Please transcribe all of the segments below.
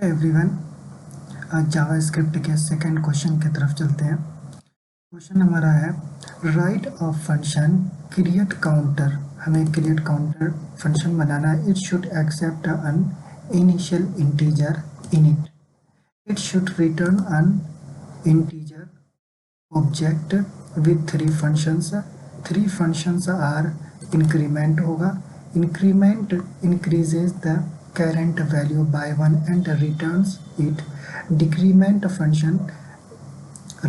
Everyone, आज JavaScript के second question की तरफ चलते हैं। क्वेश्चन हमारा है write a function create counter. हमें क्रिएट काउंटर फंक्शन बनाना है। It should accept an initial integer in it. It should return an integer object with three functions. Three functions are increment होगा, increment increases the current value by 1 and returns it. Decrement function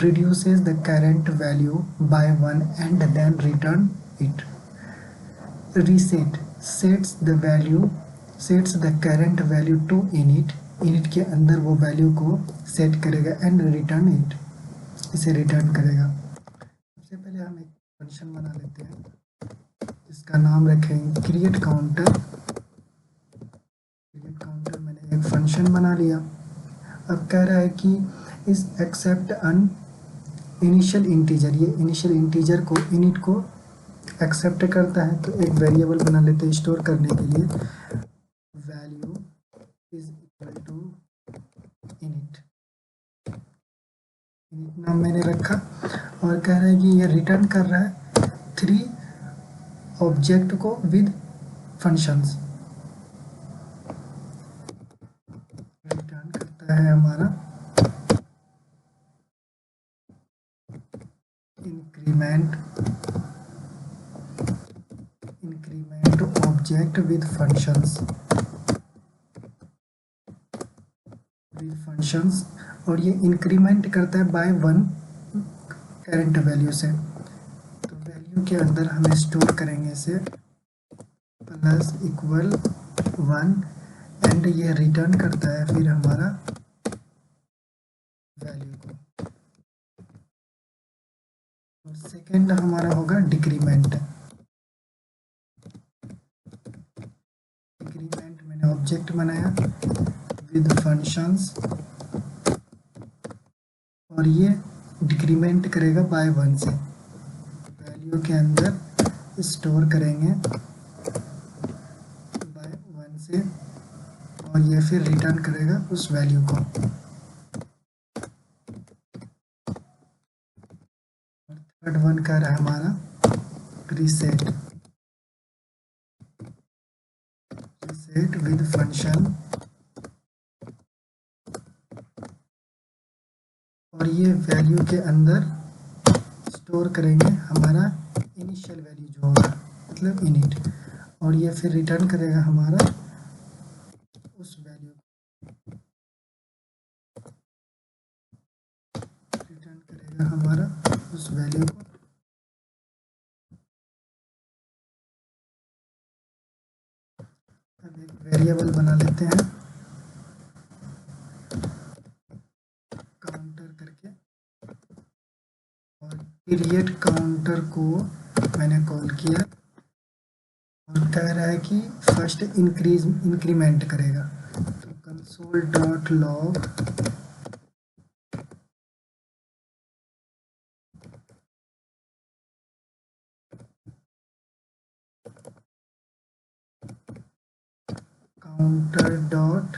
reduces the current value by 1 and then return it. Reset sets the current value to init. init के अंदर वो value को set करेगा and return it, इसे return करेगा। सबसे पहले हम एक फंक्शन बना लेते हैं जिसका नाम रखेंगे क्रिएट काउंटर। मैंने एक फंक्शन बना लिया। अब कह रहा है कि इस एक्सेप्ट अन इनिशियल इंटीजर, ये इनिशियल इंटीजर को इनिट को एक्सेप्ट करता है। तो एक वेरिएबल बना लेते हैं स्टोर करने के लिए, value is equal to init. Init नाम मैंने रखा और कह रहा है कि ये रिटर्न कर रहा है थ्री ऑब्जेक्ट को विद फंक्शंस। रिटर्न करता है हमारा इंक्रीमेंट ऑब्जेक्ट विद फंक्शंस और ये इंक्रीमेंट करता है बाय 1 करंट वैल्यू से। तो वैल्यू के अंदर हमें स्टोर करेंगे इसे प्लस इक्वल 1 एंड ये रिटर्न करता है फिर हमारा वैल्यू को। और सेकेंड हमारा होगा डिक्रीमेंट। मैंने ऑब्जेक्ट बनाया विद फंक्शंस और ये डिक्रीमेंट करेगा बाय 1 से। वैल्यू के अंदर स्टोर करेंगे बाय 1 से और ये फिर रिटर्न करेगा उस वैल्यू को। थर्ड वन का रहा हमारा रीसेट विद फंक्शन और ये वैल्यू के अंदर स्टोर करेंगे हमारा इनिशियल वैल्यू जो होगा, मतलब इनिट, और ये फिर रिटर्न करेगा हमारा उस वैल्यू को। रिटर्न करेगा हमारा उस वैल्यू को। अब एक वेरिएबल बना लेते हैं काउंटर करके और पीरियड काउंटर को मैंने कॉल किया और कह रहा है कि फर्स्ट इंक्रीमेंट करेगा। तो console dot log counter dot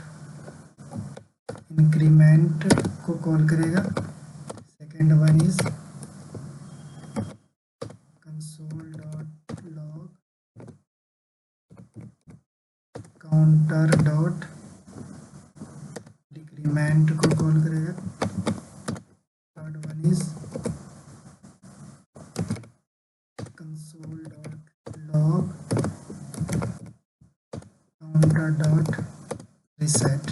increment को कॉल करेगा। Second one is console dot log counter dot decrement को कॉल करेगा। Third one is console dot log counter dot reset.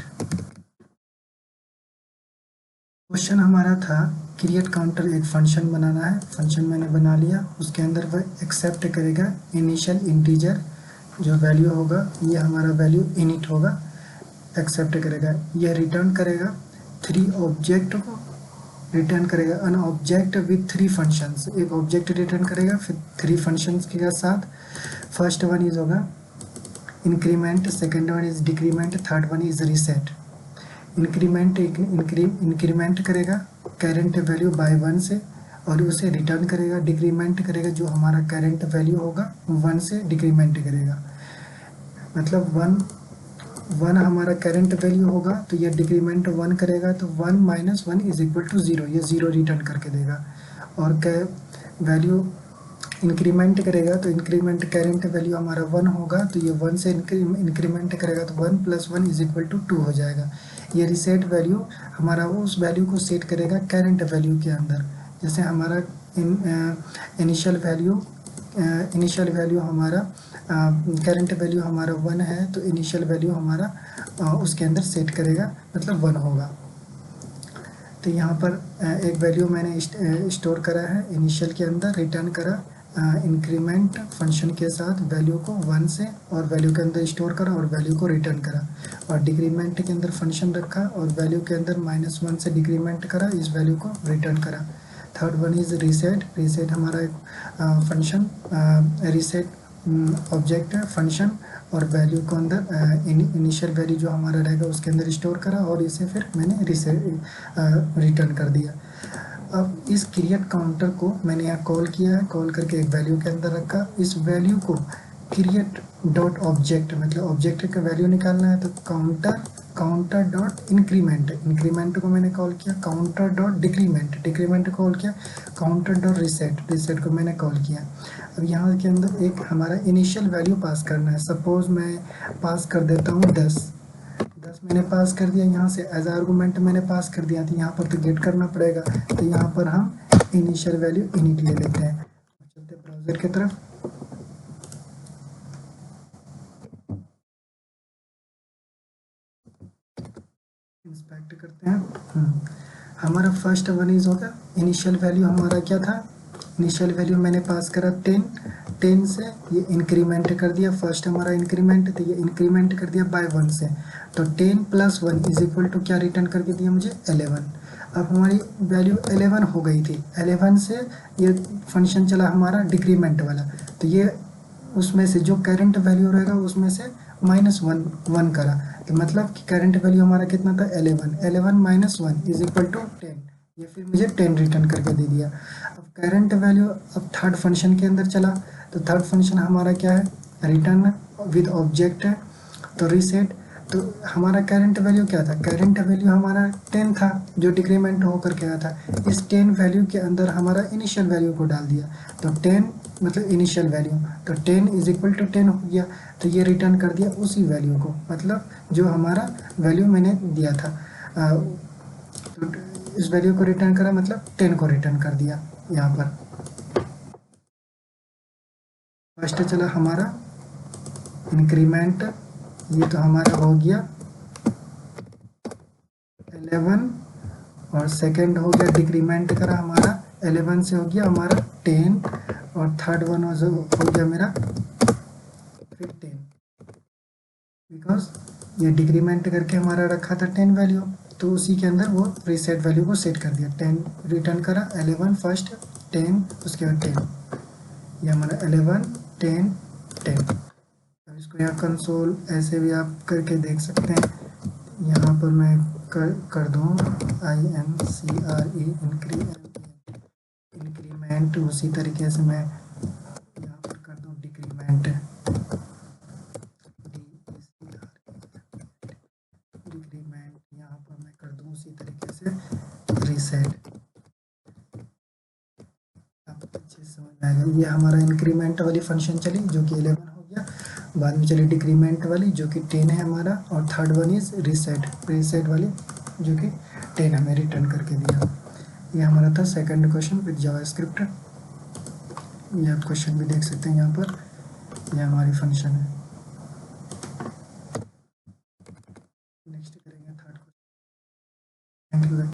Question हमारा था क्रिएट काउंटर, एक function बनाना है। फंक्शन मैंने बना लिया, उसके अंदर वह एक्सेप्ट करेगा इनिशियल इंटीजर, जो वैल्यू होगा ये हमारा वैल्यू इनिट होगा, एक्सेप्ट करेगा। यह रिटर्न करेगा थ्री ऑब्जेक्ट को, रिटर्न करेगा an object with three functions. एक ऑब्जेक्ट रिटर्न करेगा फिर थ्री फंक्शंस के साथ। फर्स्ट वन इज होगा increment, second one is decrement, third one is reset. Increment करेगा करंट वैल्यू बाय 1 से और उसे रिटर्न करेगा। डिक्रीमेंट करेगा जो हमारा करंट वैल्यू होगा 1 से डिक्रीमेंट करेगा, मतलब 1 हमारा करेंट वैल्यू होगा, तो ये डिक्रीमेंट 1 करेगा, तो 1 माइनस 1 इज इक्वल टू 0, ये 0 रिटर्न करके देगा। और वैल्यू इंक्रीमेंट करेगा, तो इंक्रीमेंट करेंट वैल्यू हमारा 1 होगा, तो ये 1 से इंक्रीमेंट करेगा, तो 1 प्लस 1 इज इक्वल टू 2 हो जाएगा। ये रीसेट वैल्यू हमारा उस वैल्यू को सेट करेगा करेंट वैल्यू के अंदर। जैसे हमारा इनिशियल वैल्यू हमारा करंट वैल्यू हमारा 1 है, तो इनिशियल वैल्यू हमारा उसके अंदर सेट करेगा, मतलब 1 होगा। तो यहाँ पर एक वैल्यू मैंने स्टोर करा है इनिशियल के अंदर, रिटर्न करा इंक्रीमेंट फंक्शन के साथ वैल्यू को 1 से, और वैल्यू के अंदर स्टोर करा और वैल्यू को रिटर्न करा, और डिक्रीमेंट के अंदर फंक्शन रखा और वैल्यू के अंदर -1 से डिक्रीमेंट करा, इस वैल्यू को रिटर्न करा। थर्ड वन इज रीसेट हमारा एक फंक्शन, रीसेट ऑब्जेक्ट है फंक्शन, और वैल्यू को अंदर इनिशियल वैल्यू जो हमारा रहेगा उसके अंदर स्टोर करा, और इसे फिर मैंने रिटर्न कर दिया। अब इस क्रिएट काउंटर को मैंने यहाँ कॉल किया है, कॉल करके एक वैल्यू के अंदर रखा। इस वैल्यू को क्रिएट डॉट ऑब्जेक्ट, मतलब ऑब्जेक्ट का वैल्यू निकालना है, तो काउंटर डॉट इंक्रीमेंट को मैंने कॉल किया, काउंटर डॉट डिक्रीमेंट को कॉल किया, काउंटर डॉट रिसेट को मैंने कॉल किया। अब यहाँ के अंदर एक हमारा इनिशियल वैल्यू पास करना है। सपोज मैं पास कर देता हूँ 10 मैंने पास कर दिया, यहाँ से एज आर्गूमेंट मैंने पास कर दिया, तो यहाँ पर तो गेट करना पड़ेगा, तो यहाँ पर हम इनिशियल वैल्यू इनिट ले लेते हैं। चलते ब्राउजर की तरफ, इंस्पेक्ट करते हैं। हमारा फर्स्ट वन इज होगा इनिशियल वैल्यू हमारा क्या था, इनिशियल वैल्यू मैंने पास करा 10 से ये इंक्रीमेंट कर दिया, फर्स्ट हमारा इंक्रीमेंट, तो ये इंक्रीमेंट कर दिया बाय 1 से, तो 10 प्लस 1 इज इक्वल टू क्या रिटर्न करके दिया मुझे 11। अब हमारी वैल्यू 11 हो गई थी, 11 से ये फंक्शन चला हमारा डिक्रीमेंट वाला, तो ये उसमें से जो करंट वैल्यू रहेगा उसमें से -1 करा, तो मतलब कि करंट वैल्यू हमारा कितना था 11 माइनस 1 इज इक्वल टू 10, ये फिर मुझे 10 रिटर्न करके दे दिया। अब करंट वैल्यू अब थर्ड फंक्शन के अंदर चला, तो थर्ड फंक्शन हमारा क्या है, रिटर्न विद ऑब्जेक्ट है, तो रीसेट। तो हमारा करंट वैल्यू क्या था, करंट वैल्यू हमारा 10 था जो डिक्रीमेंट होकर के आया था, इस 10 वैल्यू के अंदर हमारा इनिशियल वैल्यू को डाल दिया, तो 10 मतलब इनिशियल वैल्यू, तो 10 इज इक्वल टू 10 हो गया, तो ये रिटर्न कर दिया उसी वैल्यू को, मतलब जो हमारा वैल्यू मैंने दिया था, तो इस वैल्यू को रिटर्न करा, मतलब 10 को रिटर्न कर दिया। यहाँ पर फर्स्ट चला हमारा इंक्रीमेंट, ये तो हमारा हो गया 11, और सेकंड हो गया डिक्रीमेंट करा हमारा 11 से हो गया हमारा 10, और थर्ड वन हो गया मेरा 15, बिकॉज ये डिक्रीमेंट करके हमारा रखा था 10 वैल्यू, तो उसी के अंदर वो रीसेट वैल्यू को सेट कर दिया, 10 रिटर्न करा, 11 फर्स्ट 10 उसके बाद 10, ये हमारा 11 10 10। अब इसको यहाँ कंसोल ऐसे भी आप करके देख सकते हैं, यहाँ पर मैं कर दूँ INCRE इंक्रीमेंट, उसी तरीके से मैं यहाँ पर कर दूँ डिक्रीमेंट, यहाँ पर मैं कर दूँ उसी तरीके से रीसेट। आपको अच्छे से समझ आएगा। ये हमारा इंक्रीमेंट वाली फंक्शन चली जो कि 11 हो गया, बाद में चली डिक्रीमेंट वाली जो कि 10 है हमारा, और थर्ड वन इज रीसेट वाली जो कि 10 हमें रिटर्न करके दिया। ये हमारा था सेकंड क्वेश्चन विद जावास्क्रिप्ट। ये आप क्वेश्चन भी देख सकते हैं यहाँ पर, ये हमारी फंक्शन है।